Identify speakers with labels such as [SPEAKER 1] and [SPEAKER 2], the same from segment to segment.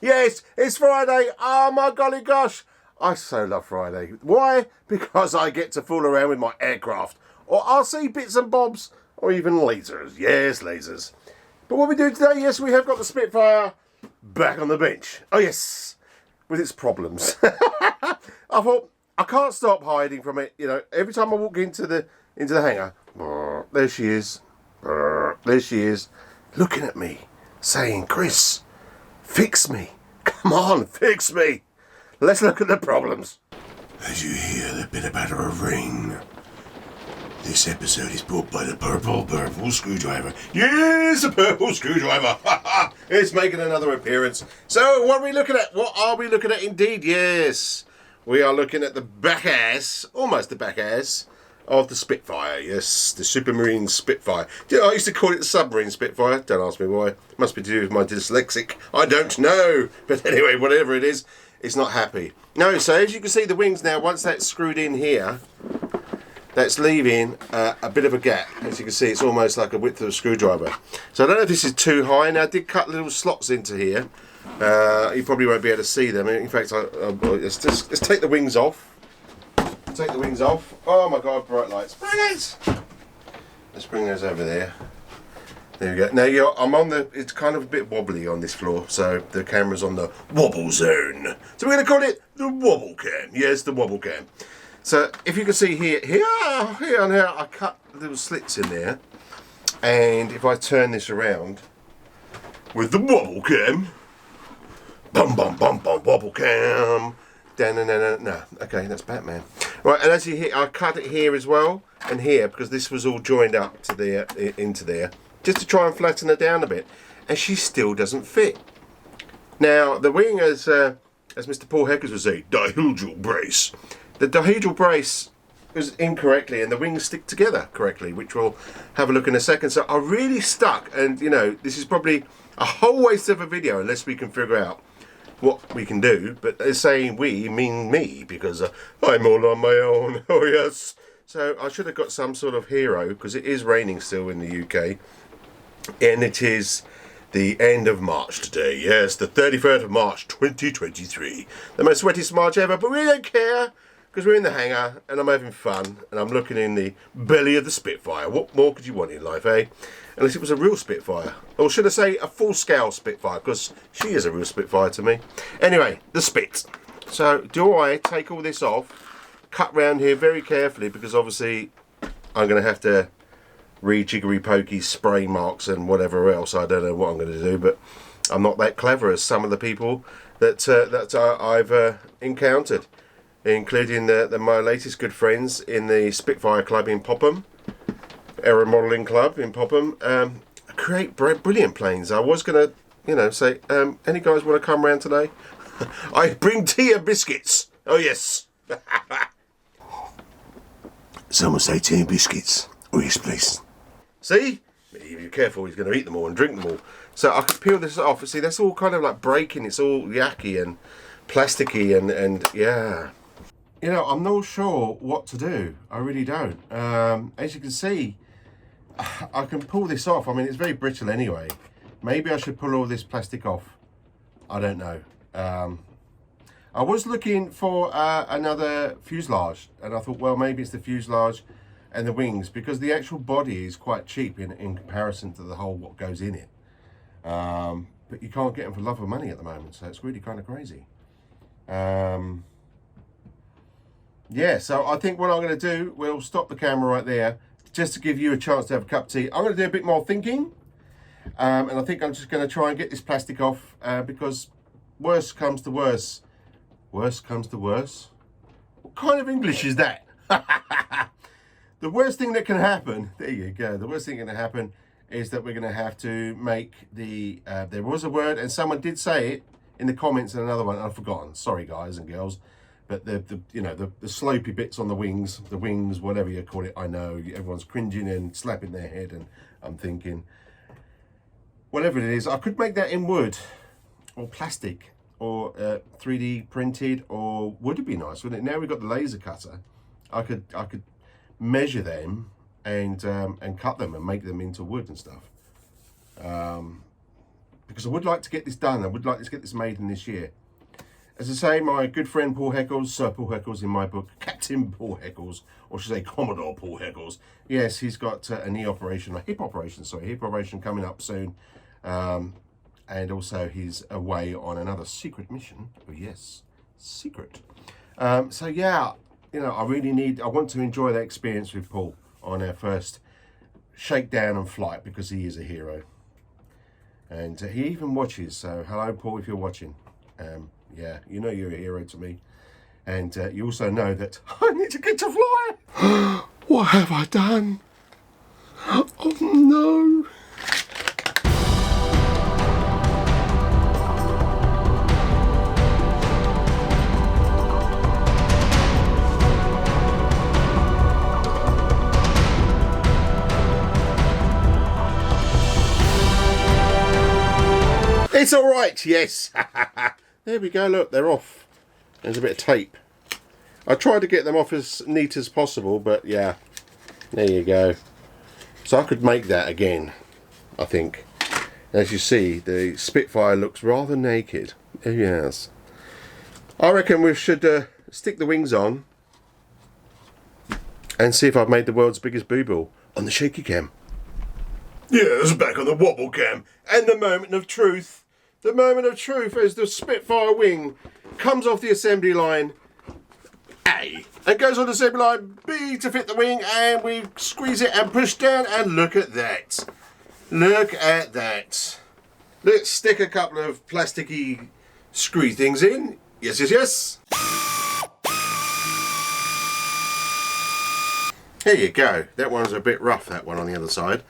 [SPEAKER 1] Yes, it's Friday. Oh my golly gosh. I so love Friday. Why? Because I get to fool around with my aircraft. Or I'll see bits and bobs. Or even lasers. Yes, lasers. But what we do today, yes, we have got the Spitfire back on the bench. Oh yes, with its problems. I thought, I can't stop hiding from it. You know, every time I walk into the hangar, there she is. There she is, looking at me, saying, Chris, fix me. Come on, fix me. Let's look at the problems.
[SPEAKER 2] As you hear the bit about a ring, this episode is brought by the purple screwdriver.
[SPEAKER 1] Yes, the purple screwdriver. It's making another appearance. So what are we looking at? What are we looking at indeed? Yes, we are looking at the back ass, almost the back ass, of the Spitfire. Yes, the Supermarine Spitfire. I used to call it the Submarine Spitfire. Don't ask me why. It must be to do with my dyslexic. I don't know. But anyway, whatever it is, it's not happy. No, so as you can see the wings now, once that's screwed in here, that's leaving a bit of a gap. As you can see, it's almost like a width of a screwdriver. So I don't know if this is too high. Now I did cut little slots into here. You probably won't be able to see them. In fact, let's take the wings off. Take the wings off. Oh my god, bright lights. Let's bring those over there. There we go. Now I'm on the, it's kind of a bit wobbly on this floor, so the camera's on the wobble zone. So we're going to call it the wobble cam. Yes, the wobble cam. So if you can see here and here, I cut little slits in there. And if I turn this around with the wobble cam, bum bum bum bum wobble cam. No, okay, that's Batman. Right, and as you hear, I cut it here as well, and here, because this was all joined up to there, into there, just to try and flatten her down a bit, and she still doesn't fit. Now, the wing, as Mr. Paul Heckers would say, dihedral brace. The dihedral brace was incorrectly, and the wings stick together correctly, which we'll have a look in a second. So I really stuck, and you know, this is probably a whole waste of a video unless we can figure out what we can do, but they're saying we mean me, because I'm all on my own. Oh yes. So I should have got some sort of hero, because it is raining still in the UK, and it is the end of March today. Yes, the 31st of March 2023, the most wettest March ever, but we don't care, because we're in the hangar and I'm having fun and I'm looking in the belly of the Spitfire. What more could you want in life, eh? Unless it was a real Spitfire. Or should I say a full-scale Spitfire, because she is a real Spitfire to me. Anyway, the Spit. So, do I take all this off, cut round here very carefully, because obviously I'm going to have to re-jiggery-pokey spray marks and whatever else. I don't know what I'm going to do, but I'm not that clever as some of the people that I've encountered, including my latest good friends in the Spitfire Club in Popham. Aero Modelling Club in Popham, create brilliant planes. I was going to, you know, say, any guys want to come round today? I bring tea and biscuits. Oh, yes.
[SPEAKER 2] Some will say tea and biscuits. Oh, yes, please.
[SPEAKER 1] See? If you're careful, he's going to eat them all and drink them all. So I could peel this off. See, that's all kind of like breaking. It's all yucky and plasticky and yeah. You know, I'm not sure what to do. I really don't. As you can see, I can pull this off. I mean, it's very brittle anyway. Maybe I should pull all this plastic off. I don't know. I was looking for another fuselage, and I thought, well, maybe it's the fuselage and the wings, because the actual body is quite cheap in comparison to the whole what goes in it. But you can't get them for love or money at the moment, so it's really kind of crazy. Yeah, so I think what I'm going to do, we'll stop the camera right there, just to give you a chance to have a cup of tea. I'm going to do a bit more thinking, and I think I'm just going to try and get this plastic off, because worst comes to worst. Worst comes to worst? What kind of English is that? The worst thing that can happen, there you go, the worst thing that can happen is that we're going to have to make the, there was a word, and someone did say it in the comments, and another one, I've forgotten, sorry guys and girls, but the you know, the slopey bits on the wings, whatever you call it, I know, everyone's cringing and slapping their head, and I'm thinking, whatever it is, I could make that in wood, or plastic, or 3D printed, or would it be nice, wouldn't it? Now we've got the laser cutter, I could measure them and cut them and make them into wood and stuff. because I would like to get this done. I would like to get this made in this year. As I say, my good friend Paul Heckles, Sir Paul Heckles in my book, Captain Paul Heckles, or should I say Commodore Paul Heckles. Yes, he's got a hip operation coming up soon. And also he's away on another secret mission. Oh yes, secret. So yeah, you know, I want to enjoy that experience with Paul on our first shakedown and flight, because he is a hero. And he even watches, so hello Paul if you're watching. Yeah, you know you're a hero to me. And you also know that I need to get to fly. What have I done? Oh no. It's all right, yes. There we go, look, they're off. There's a bit of tape. I tried to get them off as neat as possible, but yeah, there you go. So I could make that again, I think. As you see, the Spitfire looks rather naked. Oh yes. I reckon we should stick the wings on and see if I've made the world's biggest boo-ball on the shaky cam. Yes, back on the wobble cam. And the moment of truth. The moment of truth as the Spitfire wing comes off the assembly line A and goes on the assembly line B to fit the wing, and we squeeze it and push down, and look at that. Look at that. Let's stick a couple of plasticky screw things in. Yes, yes, yes. There you go. That one's a bit rough, that one on the other side.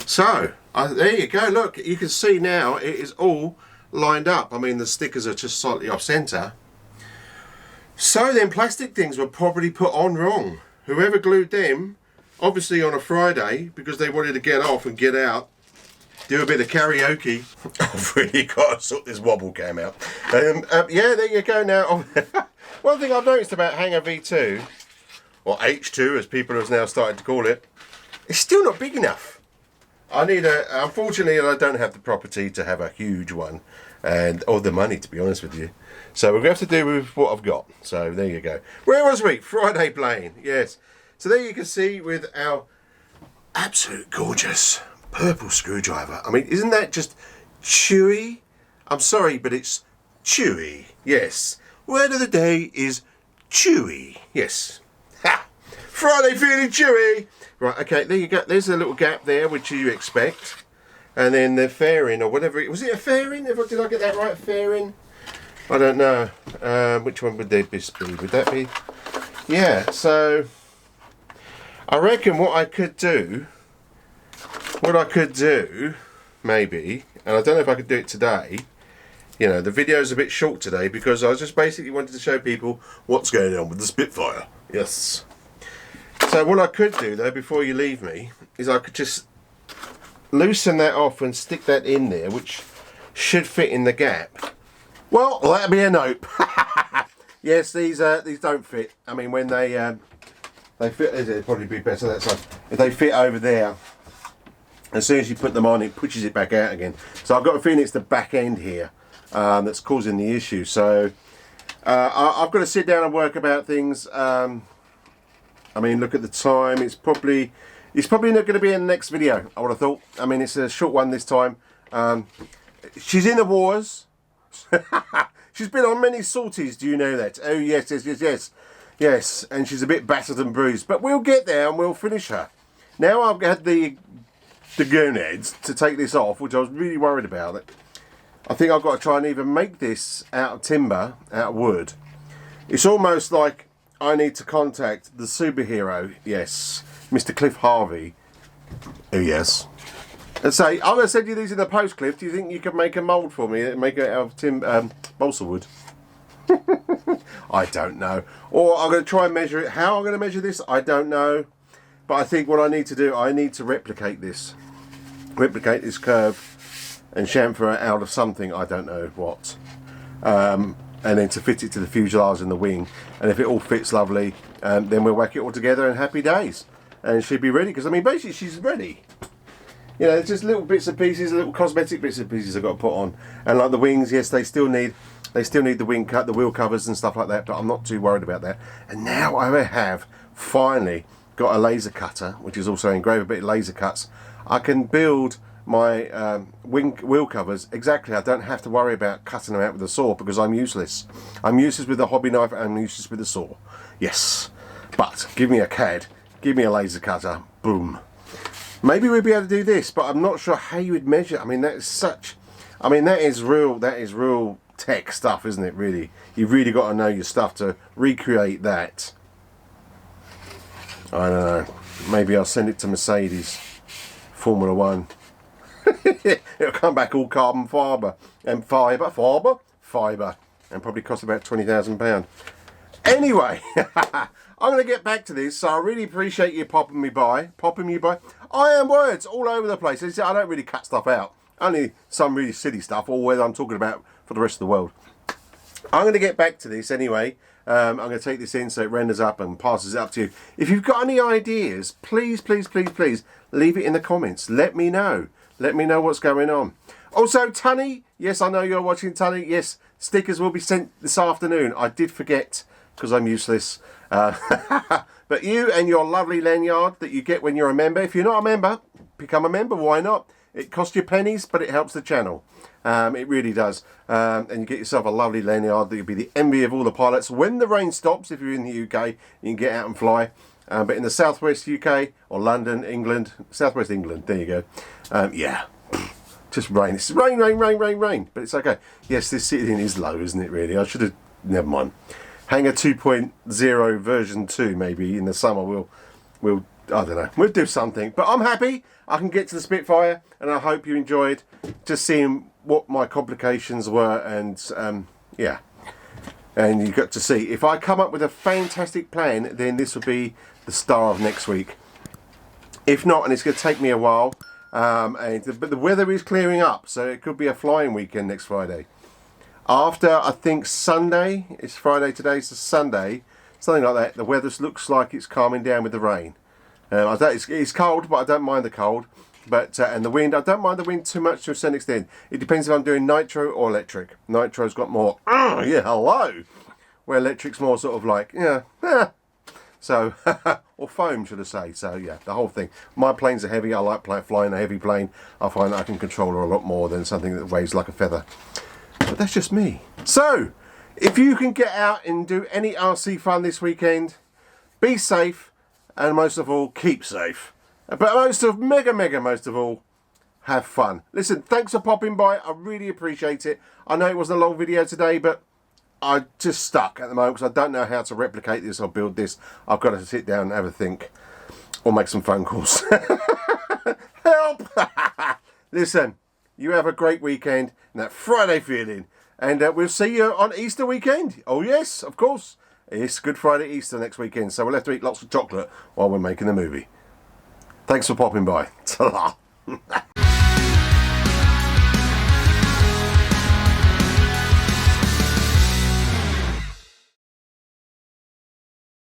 [SPEAKER 1] So, there you go. Look, you can see now it is all lined up. I mean, the stickers are just slightly off center. So then plastic things were probably put on wrong. Whoever glued them, obviously on a Friday, because they wanted to get off and get out, do a bit of karaoke. I've really got to sort this wobble cam out. Yeah, there you go now. One thing I've noticed about Hangar V2, or H2 as people have now started to call it, it's still not big enough. I need unfortunately I don't have the property to have a huge one, or the money, to be honest with you. So we're going to have to do with what I've got. So there you go. Where was we? Friday plane, yes. So there you can see with our absolute gorgeous purple screwdriver. I mean, isn't that just chewy? I'm sorry, but it's chewy, yes. Word of the day is chewy, yes. Ha! Friday feeling chewy. Right, okay, there you go. There's a little gap there, which you expect. And then the fairing, or whatever. Was it a fairing? Did I get that right? Fairing? I don't know. Which one would they be? Would that be? Yeah, so I reckon what I could do, maybe, and I don't know if I could do it today. You know, the video's a bit short today because I just basically wanted to show people what's going on with the Spitfire. Yes. So what I could do though, before you leave me, is I could just loosen that off and stick that in there, which should fit in the gap. Well, that'll be a nope. Yes, these don't fit. I mean, when they fit, it'd probably be better that side. If they fit over there, as soon as you put them on, it pushes it back out again. So I've got a feeling it's the back end here that's causing the issue. So I've got to sit down and work about things. I mean, look at the time. It's probably not going to be in the next video, I would have thought. I mean, it's a short one this time. She's in the wars. She's been on many sorties, do you know that? Oh, yes, yes, yes, yes. Yes, and she's a bit battered and bruised. But we'll get there and we'll finish her. Now I've had the gonads to take this off, which I was really worried about. I think I've got to try and even make this out of timber, out of wood. It's almost like I need to contact the superhero, yes, Mr. Cliff Harvey. Oh, yes. And say, I'm going to send you these in the post, Cliff. Do you think you can make a mould for me and make it out of balsa wood? I don't know. Or I'm going to try and measure it. How I'm going to measure this, I don't know. But I think what I need to do, I need to replicate this. Replicate this curve and chamfer it out of something, I don't know what. And then to fit it to the fuselage and the wing. And if it all fits lovely, then we'll whack it all together and happy days. And she'll be ready, because I mean, basically she's ready. You know, it's just little bits and pieces, little cosmetic bits and pieces I've got to put on. And like the wings, yes, they still need the wing cut, the wheel covers and stuff like that, but I'm not too worried about that. And now I have finally got a laser cutter, which is also engraved, but it laser cuts. I can build my wheel covers exactly. I don't have to worry about cutting them out with a saw because I'm useless. I'm useless with a hobby knife and I'm useless with a saw. Yes, but give me a CAD, give me a laser cutter, boom. Maybe we'd be able to do this, but I'm not sure how you would measure. I mean, that is real tech stuff, isn't it, really? You've really got to know your stuff to recreate that. I don't know. Maybe I'll send it to Mercedes Formula 1. It'll come back all carbon fibre and fibre, and probably cost about £20,000. Anyway, I'm going to get back to this, so I really appreciate you popping me by. I am words all over the place. I don't really cut stuff out, only some really silly stuff, or whether I'm talking about for the rest of the world. I'm going to get back to this anyway. I'm going to take this in so it renders up and passes it up to you. If you've got any ideas, please leave it in the comments. Let me know. Let me know what's going on. Also, Tunny, yes, I know you're watching, Tunny. Yes, stickers will be sent this afternoon. I did forget because I'm useless. But you and your lovely lanyard that you get when you're a member. If you're not a member, become a member. Why not? It costs you pennies, but it helps the channel. It really does. And you get yourself a lovely lanyard that you'll be the envy of all the pilots. When the rain stops, if you're in the UK, you can get out and fly. But in the southwest UK, or London, England, southwest England, there you go. Yeah, just rain. It's rain. But it's okay. Yes, this ceiling is low, isn't it, really? I should have, never mind. Hangar 2.0 version 2, maybe, in the summer, we'll I don't know, we'll do something. But I'm happy I can get to the Spitfire, and I hope you enjoyed just seeing what my complications were, and yeah. And you got to see, if I come up with a fantastic plan, then this will be the star of next week. If not, and it's going to take me a while, but the weather is clearing up, so it could be a flying weekend next Friday. After, I think, Sunday, it's Friday today, so Sunday, something like that, the weather looks like it's calming down with the rain. It's cold, but I don't mind the cold. But and the wind, I don't mind the wind too much to a certain extent. It depends if I'm doing nitro or electric. Nitro's got more, yeah, hello. Where electric's more sort of like, yeah, so, or foam, should I say. So, yeah, the whole thing. My planes are heavy. I like flying a heavy plane. I find that I can control her a lot more than something that weighs like a feather. But that's just me. So, if you can get out and do any RC fun this weekend, be safe, and most of all, keep safe. But most of all, have fun. Listen, thanks for popping by. I really appreciate it. I know it wasn't a long video today, but I'm just stuck at the moment because I don't know how to replicate this or build this. I've got to sit down and have a think or make some phone calls. Help! Listen, you have a great weekend and that Friday feeling. And we'll see you on Easter weekend. Oh, yes, of course. It's Good Friday, Easter next weekend. So we'll have to eat lots of chocolate while we're making the movie. Thanks for popping by. Ta-ra.